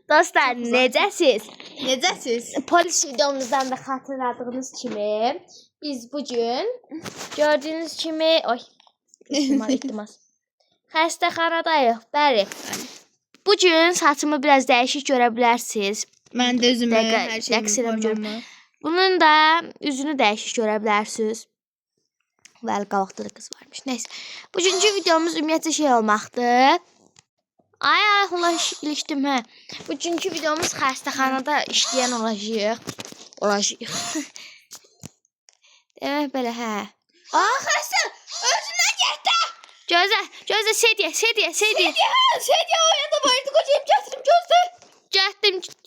Dostlar, necəsiz? Necəsiz? Polis videomuzdan da xatırladığınız kimi biz bugün gördüğünüz kimi ihtimal xəstəxanadayıq. Bəli. Bugün saçımı biraz dəyişik görə bilərsiniz. Mən də üzümü, Dəqiq, hər şeyimi, əksirəm formamı. Bunun da üzünü dəyişik görə bilərsiniz. Bəli, qabaqda da qız varmış. Nəysə. Bugünkü videomuz ümumiyyətlə şey olmaqdır. Ay Allah ilişdim hə. Bugünkü videomuz xəstəxanada işləyən olacaq. Demək belə hə. Xəstə, özündən getdi. Gözlə sediyə. Sediyə o yanda bayırdı qocayım, gətirim gözlə.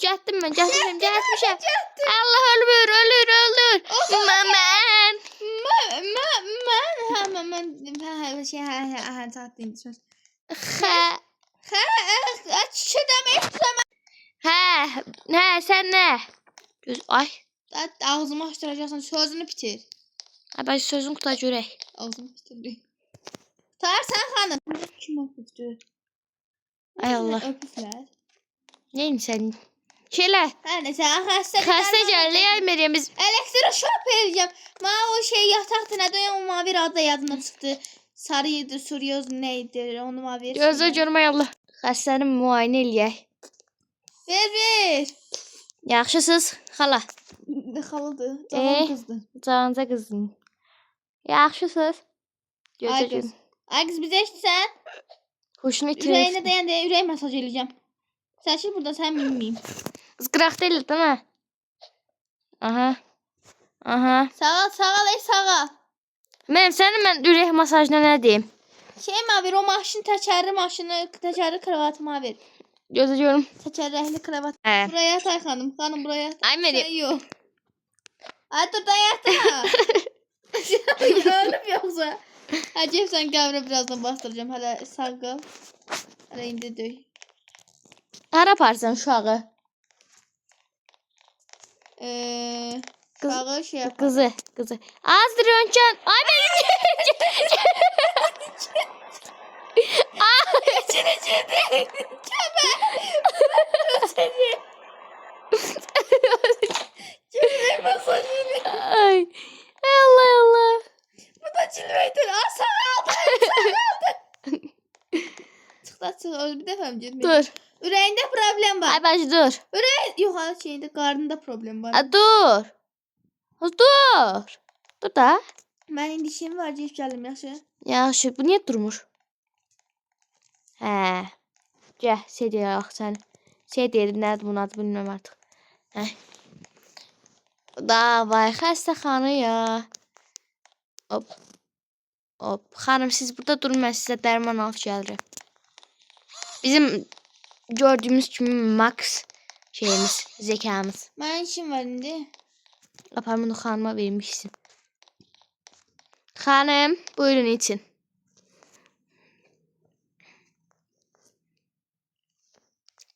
Getdim mən, getmişəm. Allah ölür. Mən saatlayım söz. Çişə demək. Hə, sən nə? Ay. Ağzımı açdıracaqsan, sözünü bitir. Ay, sözün quta görək. Ağzımı bitir. Tarsan xanım. Kim öpübdü? Ay Allah. Öpüblər. Neyin sən? Şeylə. Hə, nəsə, xəstə. Xəstə gəldi, ay Məryəmiz. Elektroşok verəcəm. Mənə o şey yataqdır, nədir? O mavi adı da yadımdan çıxdı. Sarı idi, suryoz neydi? Onu ma ver. Gözlə görmək Allah. Xəstəni müayinə eləyək. Ver. Yaxşısınız, xala. Xalıdır, cavan qızdır. Canınıza qızın. Yaxşısınız. Ay qız. Ay qız, bizə eşitsən? Xoşunu Ürəyinə itirəsən. dayan deyə ürək masaj eləyəcəm. Səçil burada, sən bilməyim. Qıraq deyil, değil mi? Aha. Sağal. Mən ürək masajına nə deyim? Şey ma ver, o təkərli kravatımı ver. Gözlə görüm. Təkərli kravat. Hə. Buraya tay xanım buraya. Ay Məryəm. Şey yox. Ay dur dayatma. Ölüb yoxsa. Həcəb sən qəbrə birazdan bastıracağım. Hələ sağ qal. Hələ indi döy. Hara aparsan uşağı? Uşağı şey yap. Qızı. Azdır öncən. Ay mənim. İçine girdi. Kəmə. Səni. Cilvə masaj edir. Ay. Allah. Bu da cilvədir. Sağ aldı. Çıx. Bir dəfə mi girməyim? Dur. Ürəyində problem var. Ay bacı dur. Yox, şeyində qarnında problem var. Dur. Dur da. Mən indi işim var, deyib gəlim, yaxşı? Yaxşı, bu niyə durmur? Hə. Gəl, sediyə yox sən. Sediyə nədir bunun adı bilmirəm artıq. Hə. Davay xəstəxanaya. Hop. Xanım siz burada durun, mən sizə dərman alıb gəlirəm. Bizim gördüyümüz kimi max şeyimiz, zekamız. Mənim işim var indi. Aparmını xanıma vermişsin. Xanım, buyurun için.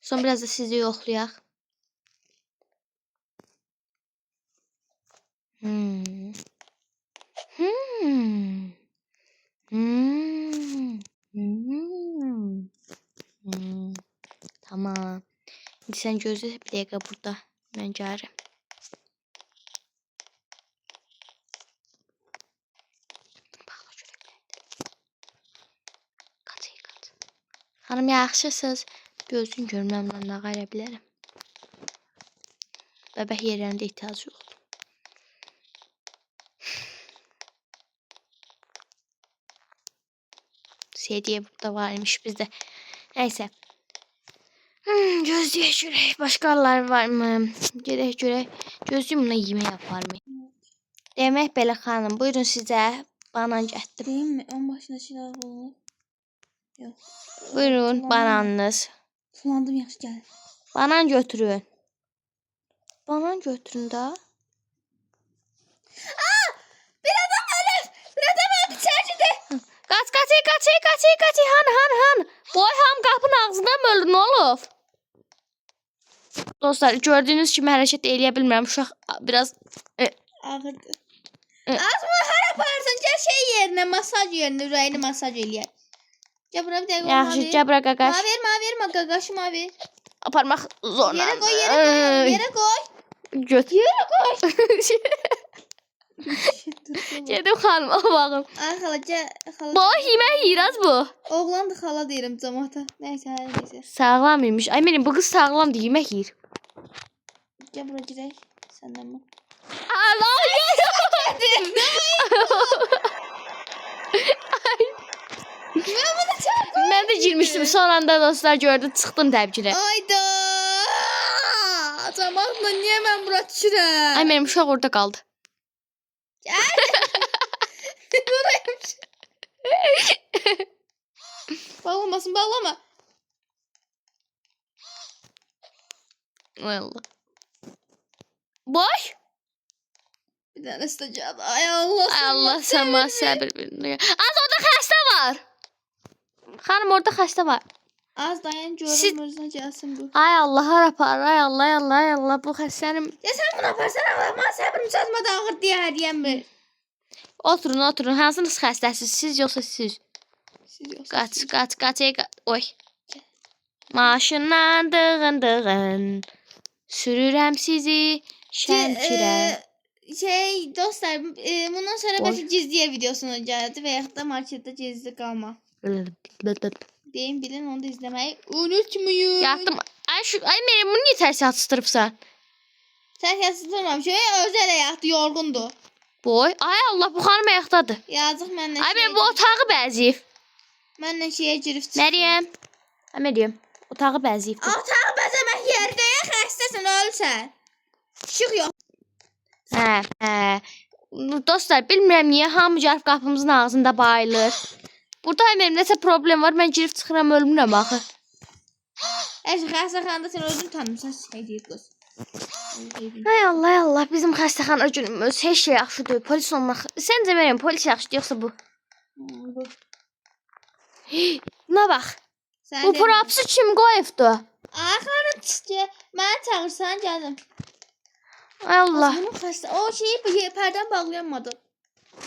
Son biraz da sizi yoxlayaq. Tamam. İndi sən gözlə bir dəqiqə burada. Mən gəlirəm. Xanım, yaxşısınız. Gözün görməmlə nə qələ bilərəm. Bəbək yerlərində ehtiyac yoxdur. Sediyə burada var imiş bizdə. Nəysə. Gözləyək görək. Başqa hallar var mı? Gedək görək. Gözləyim buna yemək yapar mı? Demək belə xanım. Buyurun sizə banan gətirdim. Deyim mi? Onun başına silah olur. Yox. Buyurun bananınız. Sulandım, yaxşı gəlir. Banan götürün. Banan götürün da. Bir adam ölür içəridə. Qaç. Han. Boy ham qapının ağzında mı öldü, nə olub? Dostlar, gördüyünüz kimi hərəkət eləyə bilmirəm. Uşaq biraz Ağırdır. Azmı hara aparırsan? Gəl şey yerinə, masaj yerinə, ürəyini masaj eləyək. Gəl bura bir dəqiqə. yaxşı, gəl bura qaqaş. Ma ver, qaqaşı ma ver. aparmaq zorla. Yere koy, yere koy. Yere koy. Göt. Yere koy. Gedim xanıma baxım. Ay xala. Bu yemək yeyir az bu. Oğlan da xala deyirəm cəmaata. Nəysə, hər nəysə. Sağlam imiş. Ay benim bu qız sağlamdır, yemək yeyir. Gəl bura girək. Səndən mi? Allah Mən bunu çarpdım. Mən də girmişdim. Son anda dostlar gördü, çıxdım təbkilə. Ayda. Cəmaatla niyə mən bura düşürəm? Ay benim uşaq orada qaldı. Bağlamasın, bağlama. Ay Allah. Boş. Bir dənə istəyəcək. Ay Allah. Ay Allah sen bana sabır ver. Az orada xəstə var. Xanım orada xəstə var. Az dayan Siz- görüm özünə gəlsin bu. Ay Allah harapar. Ay Allah ay Allah ay Allah bu xəstənim. Ya sən bunu aparsan ağlama, səbrim sözümə dağır deyə hədiyəmmi? Oturun oturun. Hansınız xəstəsiz? Siz yoxsa siz? Siz yoxsa Qaç siz. qaç qaç. Oy. Maşından dığın dığın. Sürürəm sizi şəmkirə. Dostlar, bundan sonra Oy. belki gizliye videosunu gəldi və yaxud da marketdə gizli qalma. Deyin bilin onu da izləməyi unutmayın. Yattım. Ay Meryem bunu niyə tərsi atışdırıbsan? Sən yatsıtırmam. Özəl ayaqdı, yorğundur. Boy. Ay Allah bu xanım ayaqdadır. Yazıq mənlə Ay ben bu otağı bəziyib. Mənlə şeyə girib çıxdı. Meryem. Ay Meryem. Otağı bəziyib. Otağı bəzəmək yerdəyə xəstəsən, ölsən. İşıq yox. Hə. Dostlar bilmirəm niyə hamı gəlib qapımızın ağzında bayılır. Burada mənim nəsə problem var. Mən girib çıxıram ölmürəm axı. Xəstəxanada sən özünü tanımırsan, şey deyir qız. Ay Allah ay Allah bizim xəstəxana günümüz heç şey yaxşı deyil. Polis olmaq. Səncə Meryem polis yaxşı yoxsa bu? Buna bax. Bu propsu kim qoyubdu? Ay xanım çıxdı. Məni çağırsan gəldim. Ay Allah. Bunun xəstə. O şeyi pərdən bağlayamadı.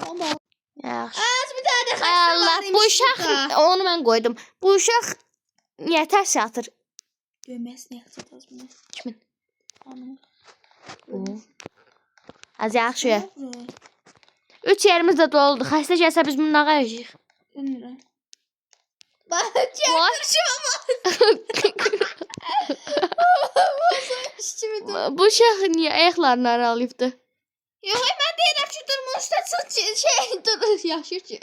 Onu bağla. Yaxşı. Az bir dənə də Ay xəstə Allah var bu imiş uşaq burada. onu mən qoydum. Bu uşaq niyə tərs yatır? Döyməsinə yaxşıdır bunu. Kimin? Hanım. Az yaxşı. 3 yerimiz də doludur. Xəstə gəlsə biz bunu nə qoyacağıq? Bilmirəm. Bax, çəkmişim ama. Bu uşaq niyə ayaqlarını aralayıbdı? Yox, mən deyirəm ki, durma usta çıx şey durur yaşır ki.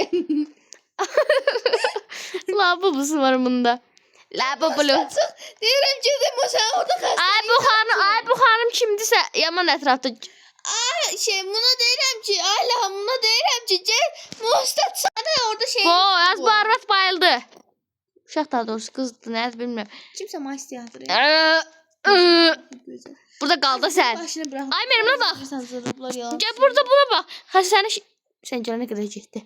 Labubusu var bunda. Labubulu. Çıx. Deyirəm ki, durma sən orada xəstə. Ay bu xanım kimdisə yaman ətrafda. Ay şey buna deyirəm ki, Allah buna deyirəm ki, gəl usta çıxdı orada şey. Bu az bu arvad bayıldı. Uşaq daha doğrusu qızdı, nədir bilmirəm. Kimsə ma istəyir. Burada qaldı sən. Başını burax. Ay mənimlə bax. Sən zırıblar yalan. Gəl burada buna bax. Xəstəni sən gələnə qədər getdi.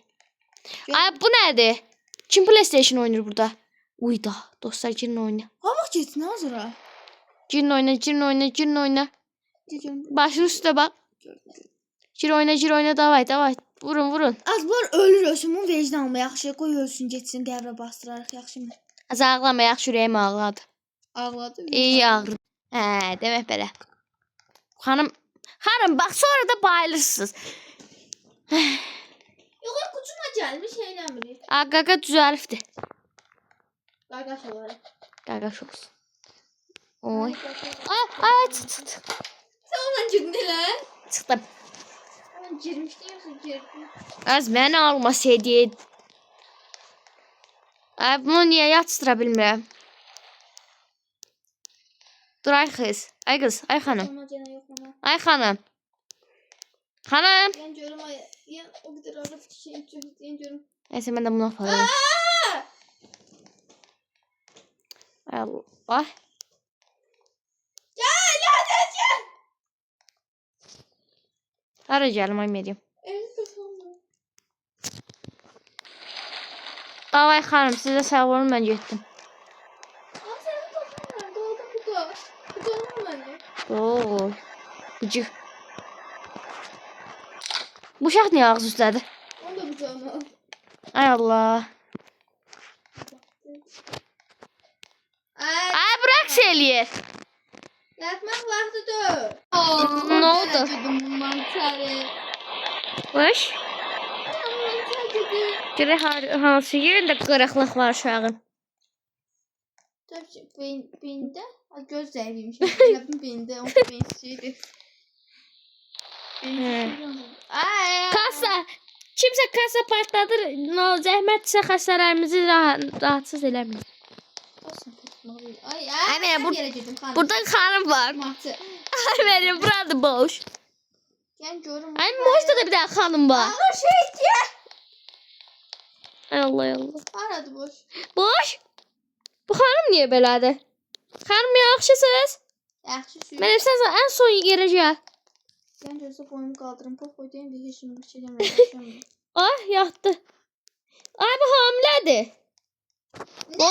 Ay bu nədir? Kim PlayStation oynayır burada? Uyda. Dostlar girin oyna. Ha bax getsin hazıra. Girin oyna. Başın üstə bax. Gir oyna davay. Vurun. Az var ölür ölsün vicdanımı yaxşı qoy ölsün getsin qəbrə bastırarıq yaxşımı? Az ağlama yaxşı ürəyim ağladı. Ağladı. İyi ağrıdı. Hə, demək belə. Xanım bax sonra da bayılırsınız. Yox, qucuna gəlmiş eləmir. Qaqa düzəlifdi. Qardaş olaraq. Qaqaş olsun. Oy. Ay çıt. Sən onunla girdin elə? Çıxdım. Mən girmişdim yoxsa girdin? Az məni almasaydı. Ay bunu niyə yatsıra bilmirəm? Dur ay qız. Ay xanım. Ona yenə yox ona. Ay xanım. Xanım. Mən görüm ay. Yəni o qədər arada fikirləşim üçün görüm. Nəysə mən də bunu aparıram. Ay Allah. Gəl. Hara gəlim ay Meryem. Davay xanım sizə sağ olun mən getdim. Sənin topun var. Dolda kutu. Kutu var. Oy. Gıcıq. Bu uşaq niyə ağzı üstlədi? Onu da kutu al. Ay Allah. Ay bırak eləyir? Yatmaq vaxtıdır. Ne oldu? Mantarı. Baş. Mantarı. Görək hansı yerində qırıqlıq var uşağın. Tabii beyinde. Göz zəifiymiş. Yapım beyinde. O beyinçiydi. Kassa. Kimsə kassa partladır. No, zəhmətsə xəstələrimizi rahatsız eləmir. Ay Əminə, yere girdim xanım. Burada xanım var. Matı. Ay benim burada boş. Gel görüm. Ay boşda da bir dənə xanım var. Ağır şey diye. Ay Allah Allah. Aradı boş. Boş. Bu xanım niyə belədir? Xanım yaxşısınız? Yaxşı suyu. Mənim sən ən son yerə gəl. Ben gözü boyumu kaldırım. Pop koyduğum bir hiç bir şey demiyorum. Ay yatdı. Ay bu hamilədir. O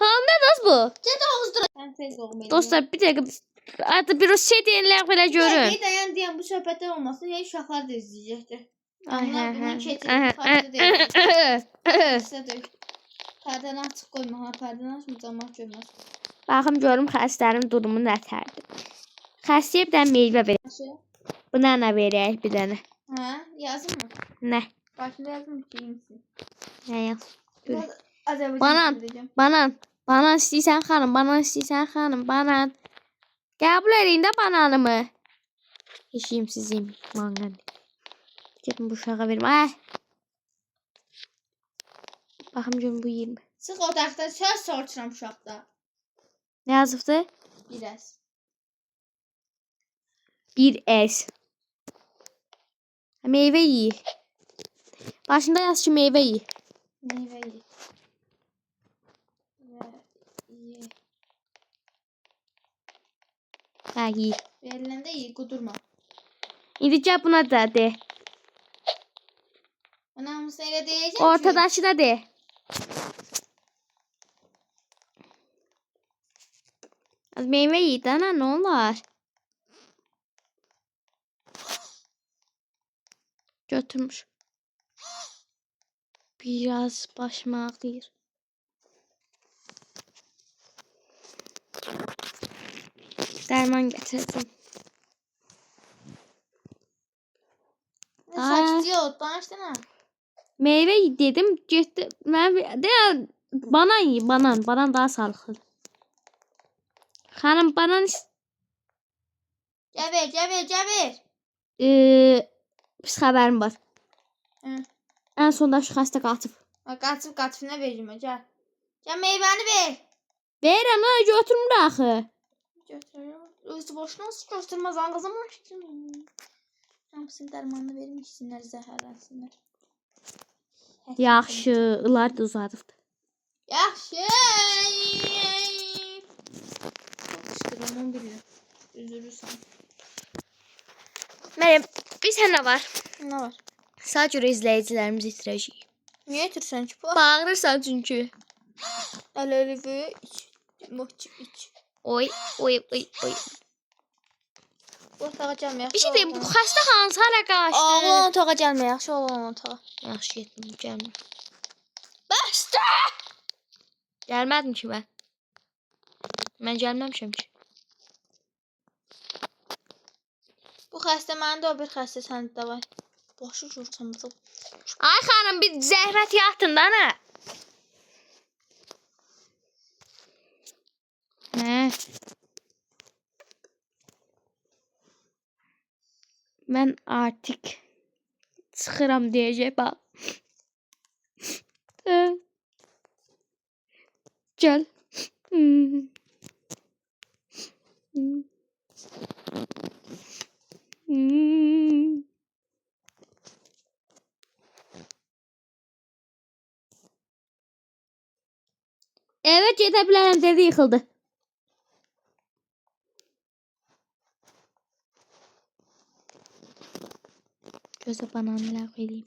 hamilə nasıl bu? Gel ağızdıra. Ben tez olmalıyım. Dostlar bir dəqiqə. Artıq bir şey deyirlər belə görün. Bir dayan diyen bu söhbətlər olmasın. Ya uşaqlar da izleyecektir. Ay Onlar bunu hə. keçirir. Farklı değil. Size de. Perdeni açık koyma. Ha perdeni açmayacağım. Bak görmez. Baxım görüm xəstənin durumu nətərdir. Xəstəyə bir dənə meyvə verək. Nasıl? Banana verək bir dənə. Ha yazın mı? Nə? Başında yazın mı? Şey misin? Nə yaz? Görək. Azərbaycan Banan. diliyəcəm. Banan. Banan istəyirsən xanım, banan istəyirsən xanım, banan. Qəbul edin də bananımı. Eşiyim sizin manqan. Gedin bu uşağa verim. Ay. Baxım görüm bu 20. Sıx odaqda söz soruşuram uşaqda. Nə yazıbdı? Biraz. 1S. Meyvə yeyir. Başında yaz ki meyvə yeyir. Meyve ye. Ve ye. Hə, yeyir. Veriləndə ye, qudurma. İndi gəl buna da de. Bana hamısını elə deyəcəm ki. Ortadakı da de. Az meyvə yeyir də nə olar? Götürmüş. Biraz başım ağrıyır. Dərman gətirdim. Sakit ol, danışdın ha. Meyvə dedim, getdi. Mən banan ye, banan. Banan daha sağlıqlıdır. Xanım banan Gəl ver. pis xəbərim var. Hı. Ən sonda şu xəstə qaçıb. Qaçıb nə verəcəm, gəl. Gəl meyvəni ver. Verirəm, nə götürmür axı. Götürürüm. Özü boşuna olsun götürmez, ağzıma açtım. Hamısını dərmanını verim, içsinlər, zəhərlənsinlər. Yaxşı, ılar da uzadıbdı. Yaxşı. Qışqıramam bilirəm. Üzülürsən. Məryəm, bir sənə var. Nə var? Sağ görə izləyicilərimizi itirəcəyik. Niyə itirsən ki bu? Bağırırsan çünki. Ələlivi iç. Moçi iç. Oy. Otağa gəlməyək. Bir şey deyim, bu xəstə hansı hara qaçdı? Oğlan otağa gəlməyək. Yaxşı oğlan otağa. Yaxşı getdim, gəlmə. Bəsdə! Gəlmədim ki mən. Mən gəlməmişəm ki. Bu xəstə məndə, o bir xəstə səndə də var. Başı vursamızı. Ay xanım, bir zəhmət yatın da nə? Nə? Mən artıq çıxıram deyəcək bax. Gəl. Evet, gedə bilərəm dedi, yıxıldı. Gözə bananlar vereyim.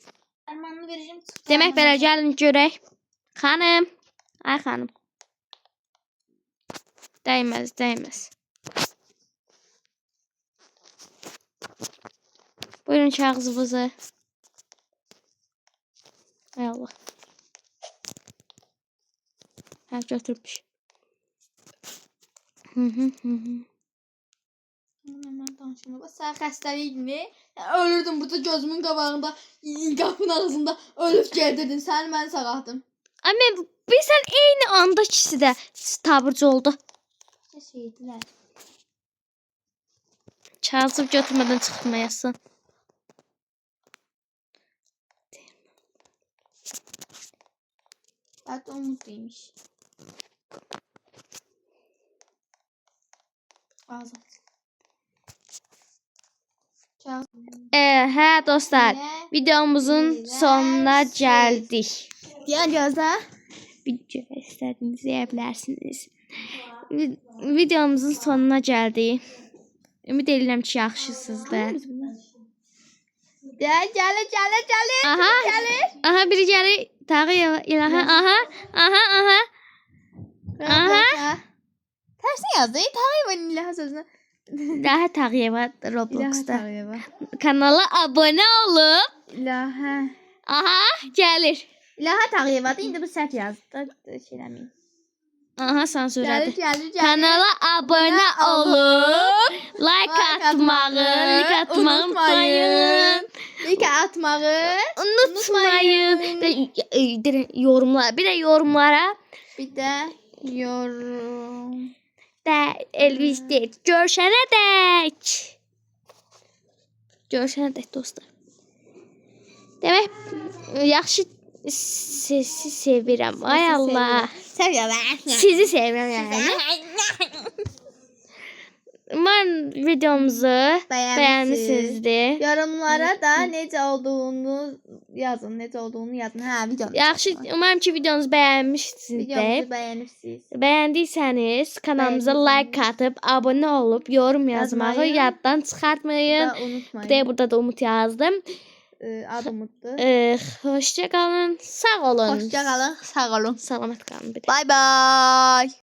Dərmanını verəcəm. Demək belə gəlin görək. Xanım. Ay xanım. Dəyməz. Buyurun kağızınızı. Ay Allah. Hə, götürmüş. Hemen danışma. Bak sen xəstəlikmi? Ölürdüm burada gözümün qabağında, qapının ağzında ölüb gedirdin. Sən məni sağaltdın. Ama bilsən eyni anda ikisi də taburcu oldu. Ne şeydilər? Kağızı götürmeden çıxmayasın. Bak omuz demiş. Azat. Kağız. Hə dostlar, Nə? videomuzun sonuna gəldik. Diğer gözler. Video istədiniz izləyə bilərsiniz. Videomuzun sonuna gəldik. Ümid edirəm ki, yaxşısınızdır. Gəlir. Aha. Aha biri gəlir. Tağıyev ilahi. Aha. Tersine yazdı. Tağıyeva'nın ilahi sözünü. Daha Tağıyeva Roblox'ta. Tağıyeva. Kanala abone olup. İlahi. Aha gəlir. İlahi Tağıyeva'da indi bu səhv yazdı. Şeyləmeyin. Aha sansürlədi. Gəlir. Kanala abone olup like atmağı unutmayın. Like atmağı Unutmayın. Yorumlar. Bir de yorumlara bir de yorum. da Elvis değil. Görüşene dek. Görüşene dek dostlar. Demek yaxşı sizi sevirəm. Ay Allah. Seviyorum. Sizi sevirəm yani. Umarım videomuzu beğenmişsinizdir. Yorumlara da necə olduğunu yazın. Necə olduğunu yazın. Hə, video. Yaxşı, umarım ki videomuzu beğenmişsinizdir. Videomuzu bəyənirsiniz. Beğendiyseniz kanalımıza like atıp abone olup yorum yazmağı Yazmayı yaddan çıkartmayın. Da unutmayın. Bir de burada da Umut yazdım. Ad Umut'tu. Hoşça kalın. Sağ olun. Hoşça kalın. Sağ olun. Selamet kalın bir de. Bye bye.